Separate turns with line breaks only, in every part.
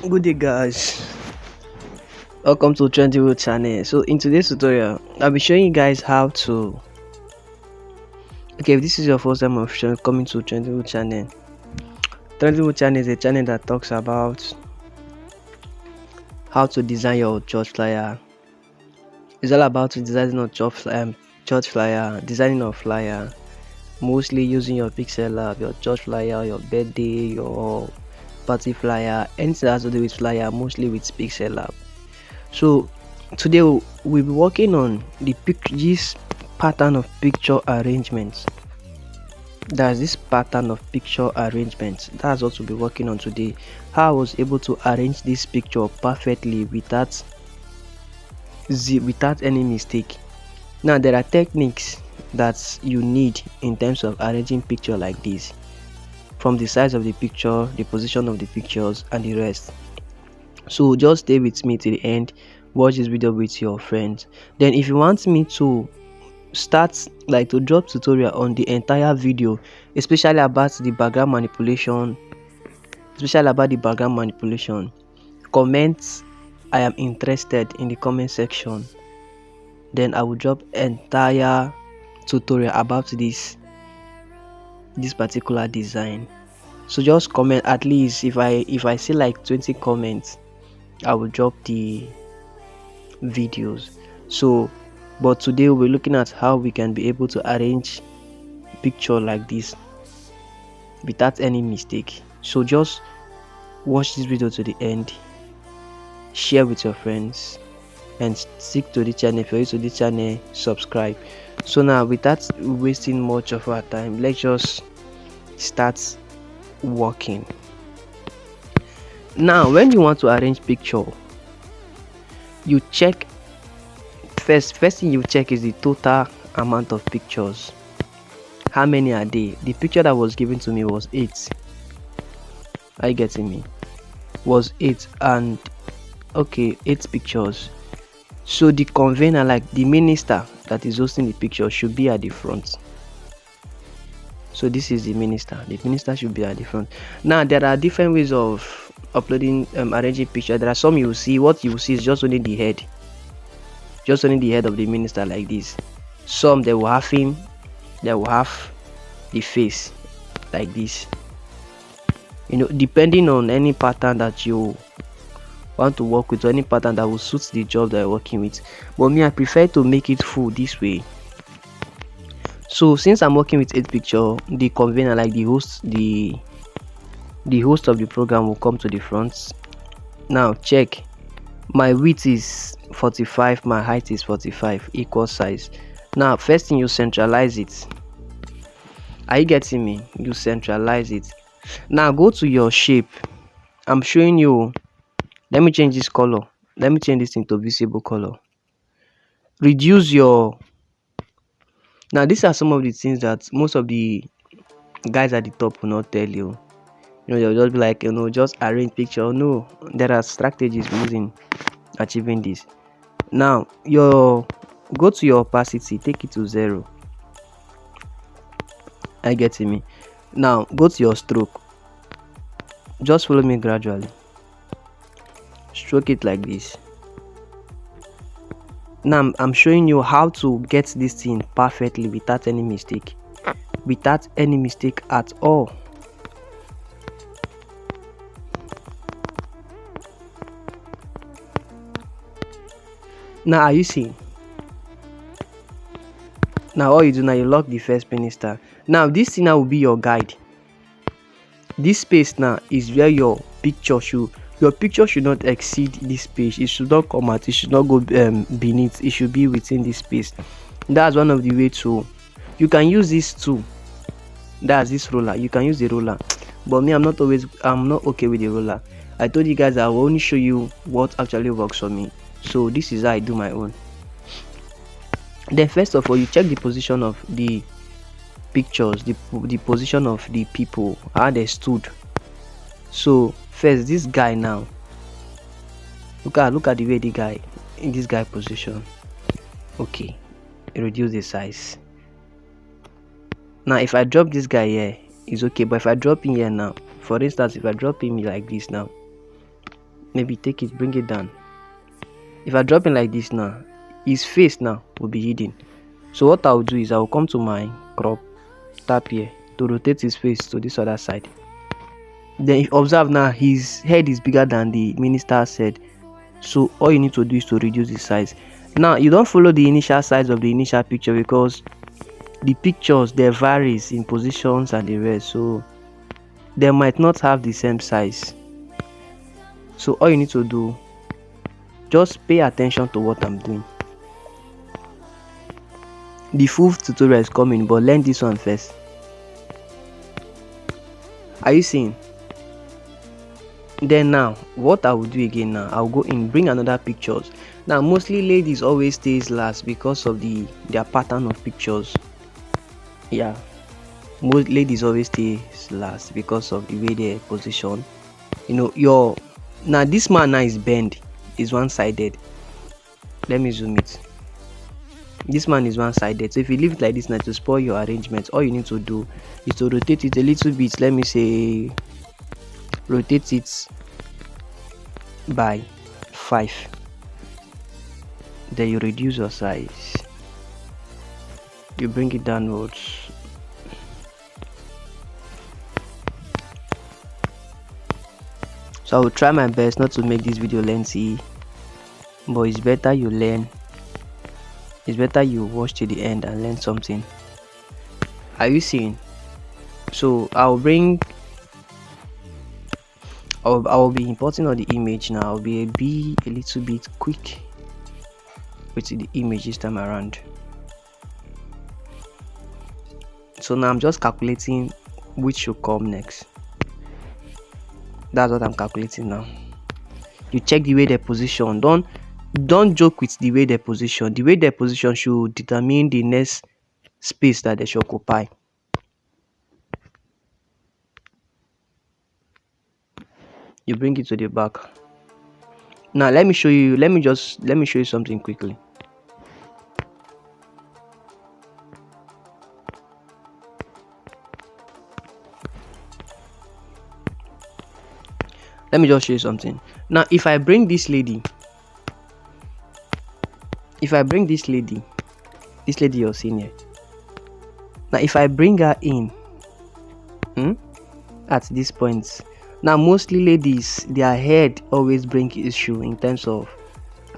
Good day guys, welcome to Trendywood channel. So in today's tutorial I'll be showing you guys how to if this is your first time of coming to Trendywood channel is a channel that talks about how to design your church flyer. It's all about designing a church flyer, designing a flyer, mostly using your Pixellab, your church flyer, your birthday, your party flyer, anything that has to do with flyer, mostly with Pixellab. So today we'll be working on this pattern of picture arrangements. That's this pattern of picture arrangements. That's what we'll be working on today. How I was able to arrange this picture perfectly without any mistake. Now there are techniques that you need in terms of arranging picture like this, from the size of the picture, the position of the pictures, and the rest. So just stay with me till the end, watch this video with your friends. Then if you want me to drop tutorial on the entire video, especially about the background manipulation, comment I am interested in the comment section. Then I will drop entire tutorial about this particular design. So just comment. At least if I see like 20 comments, I will drop the videos. So but today we're looking at how we can be able to arrange picture like this without any mistake. So just watch this video to the end, share with your friends, and stick to the channel. If you're new to the channel, subscribe. So now, without wasting much of our time, let's just start working. Now when you want to arrange picture, you check first thing you check is the total amount of pictures. How many are they? The picture that was given to me was 8. Are you getting me? Was 8, and okay, 8 pictures. So the convener, like the minister that is hosting the picture, should be at the front. So this is the minister should be at the front. Now there are different ways of uploading arranging picture. There are some you will see, what you will see is just only the head of the minister like this. Some they will have him, they will have the face like this, depending on any pattern that you want to work with, or any pattern that will suit the job that you're working with. But me, I prefer to make it full this way. So since I'm working with 8 picture, the convener, like the host of the program, will come to the front. Now check, my width is 45, my height is 45, equal size. Now first thing, you centralize it. Are you getting me? You centralize it. Now go to your shape. I'm showing you. Let me change this color. Let me change this into visible color. Reduce your. Now these are some of the things that most of the guys at the top will not tell you. They'll just be like, just arrange picture. No, there are strategies using achieving this. Now go to your opacity, take it to 0. Are you getting me? Now go to your stroke. Just follow me gradually. Stroke it like this. Now I'm showing you how to get this thing perfectly without any mistake at all. Now are you seeing? Now all you do now, you lock the first minister. Now this thing now will be your guide. This space now is where your picture should not exceed this space. It should not come out, it should not go beneath, it should be within this space. That's one of the way to. You can use this too. That's this roller. You can use the roller, but me, I'm not okay with the roller. I told you guys I will only show you what actually works for me. So this is how I do my own. Then first of all, you check the position of the pictures, the position of the people, how they stood. So first, this guy now, look at the way the guy in this guy position. Okay, reduce the size. Now if I drop this guy here, it's okay, but if I drop him here now, for instance, if I drop him like this now, maybe take it, bring it down. If I drop it like this now, his face now will be hidden. So what I'll do is I'll come to my crop, tap here to rotate his face to this other side. Then if observe now, his head is bigger than the minister's head. So all you need to do is to reduce the size. Now you don't follow the initial size of the initial picture because the pictures they varies in positions and the rest, so they might not have the same size. So all you need to do, just pay attention to what I'm doing. The full tutorial is coming, but learn this one first. Are you seeing? Then now what I will do again, now I'll go in, bring another pictures. Now mostly ladies always stays last because of their pattern of pictures. Yeah, most ladies always stays last because of the way they position. You know, now this man now is bent, is one-sided. Let me zoom it. This man is one-sided, so if you leave it like this now to spoil your arrangement, all you need to do is to rotate it a little bit. Let me say rotate it by 5. Then you reduce your size, you bring it downwards. So I will try my best not to make this video lengthy, but it's better you learn. It's better you watch to the end and learn something. Are you seeing? So I'll be importing all the image now. I'll be a little bit quick with the image this time around. So now I'm just calculating which should come next. That's what I'm calculating now. You check the way they position. Don't joke with the way they position. The way they position should determine the next space that they should occupy. You bring it to the back. Now let me show you. Let me show you something quickly. Let me just show you something. Now if I bring this lady you're seeing here. Now if I bring her in at this point, now mostly ladies, their head always bring issue in terms of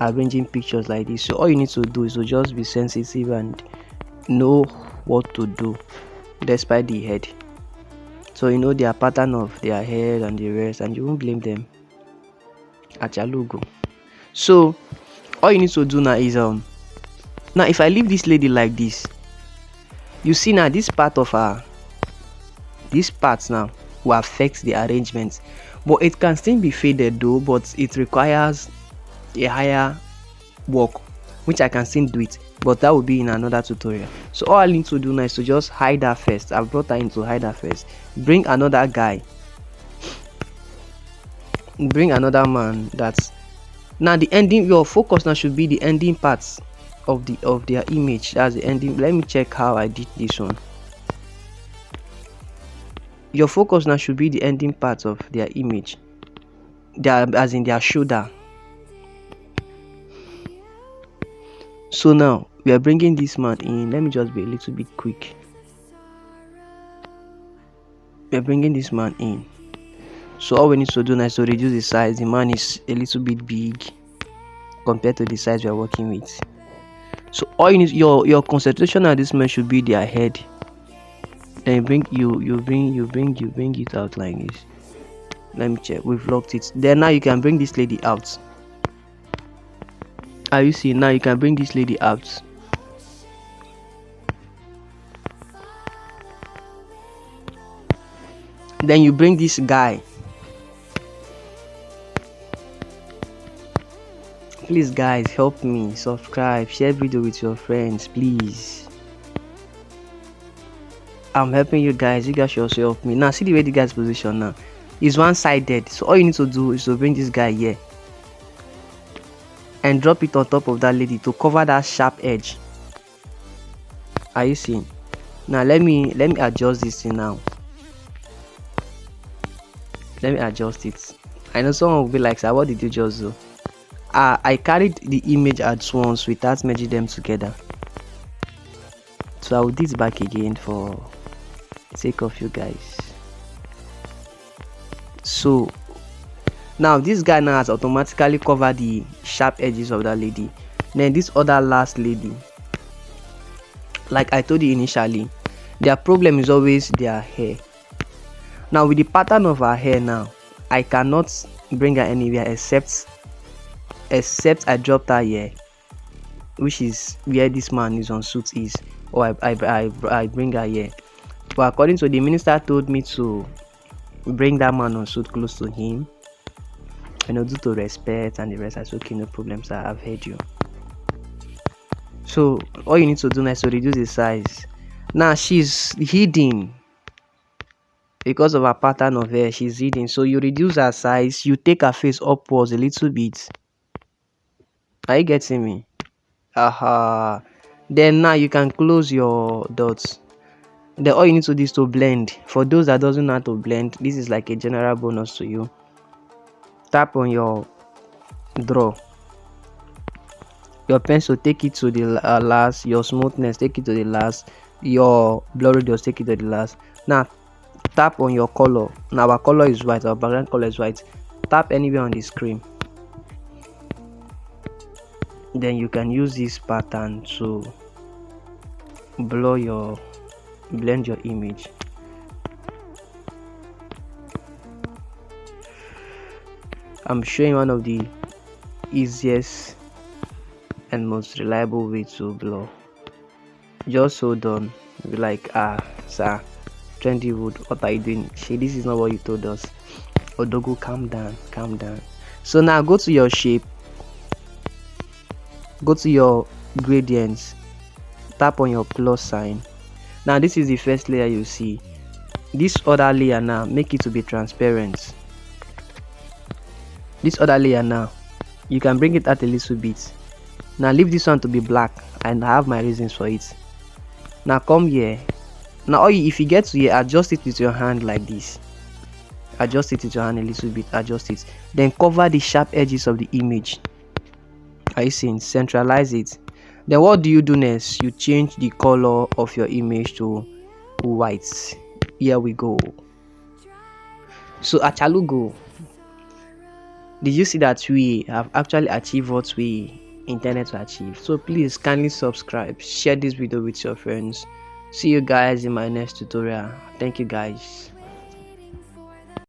arranging pictures like this. So all you need to do is to just be sensitive and know what to do despite the head. So you know their pattern of their head and the rest, and you won't blame them at your logo. So all you need to do now is now if I leave this lady like this, you see now this part of her, this part now will affect the arrangement, but it can still be faded though, but it requires a higher work, which I can still do it, but that will be in another tutorial. So all I need to do now is to just hide her first. I've brought her in to hide her first, bring another guy, bring another man. That's now the ending. Your focus now should be the ending parts of their image. That's the ending. Let me check how I did this one. Your focus now should be the ending parts of their image, as in their shoulder. So now we are bringing this man in. Let me just be a little bit quick. We are bringing this man in. So all we need to do now is to reduce the size. The man is a little bit big compared to the size we are working with. So all you need, your concentration on this man should be their head. Then you bring it out like this. Let me check. We've locked it. Then now you can bring this lady out. Are you seeing? Now you can bring this lady out. Then you bring this guy. Please guys, help me, subscribe, share video with your friends, please. I'm helping you guys. You guys should also help me. Now see the way the guy's position now is one-sided. So all you need to do is to bring this guy here and drop it on top of that lady to cover that sharp edge. Are you seeing? Now let me adjust this thing now. Let me adjust it. I know someone will be like, sir, what did you just do? I carried the image at once without merging them together. So I will do it back again for the sake of you guys. So now this guy now has automatically covered the sharp edges of that lady. Then this other last lady, like I told you initially, their problem is always their hair. Now with the pattern of her hair now, I cannot bring her anywhere except I dropped her here, which is where this man is on suit is, or I bring her here. But according to the minister told me to bring that man on suit close to him, due to respect and the rest. I said, okay, no problem, sir, I've heard you. So all you need to do now is to reduce the size. Now she's hidden because of her pattern of hair. She's hidden, so you reduce her size, you take her face upwards a little bit. Are you getting me? Aha. Then now you can close your dots. Then all you need to do is to blend. For those that doesn't know how to blend, this is like a general bonus to you. Tap on your draw, your pencil, take it to the last, your smoothness, take it to the last, your blur radius, take it to the last. Now tap on your color. Now our color is white, our background color is white. Tap anywhere on the screen. Then you can use this pattern to blend your image. I'm showing one of the easiest and most reliable way to blur. Just hold on, be like, sir, Trendy Wood, what are you doing? Shey, this is not what you told us. Odogo, calm down. So now go to your shape, go to your gradients, tap on your plus sign. Now this is the first layer you see. This other layer now, make it to be transparent. This other layer now, you can bring it out a little bit. Now leave this one to be black, and I have my reasons for it. Now come here. Now if you get to here, adjust it with your hand like this. Adjust it with your hand a little bit, adjust it. Then cover the sharp edges of the image. Are you seeing? Centralize it. Then what do you do next? You change the color of your image to white. Here we go. So Achalugo, did you see that we have actually achieved what we intended to achieve? So please kindly subscribe, share this video with your friends. See you guys in my next tutorial. Thank you guys.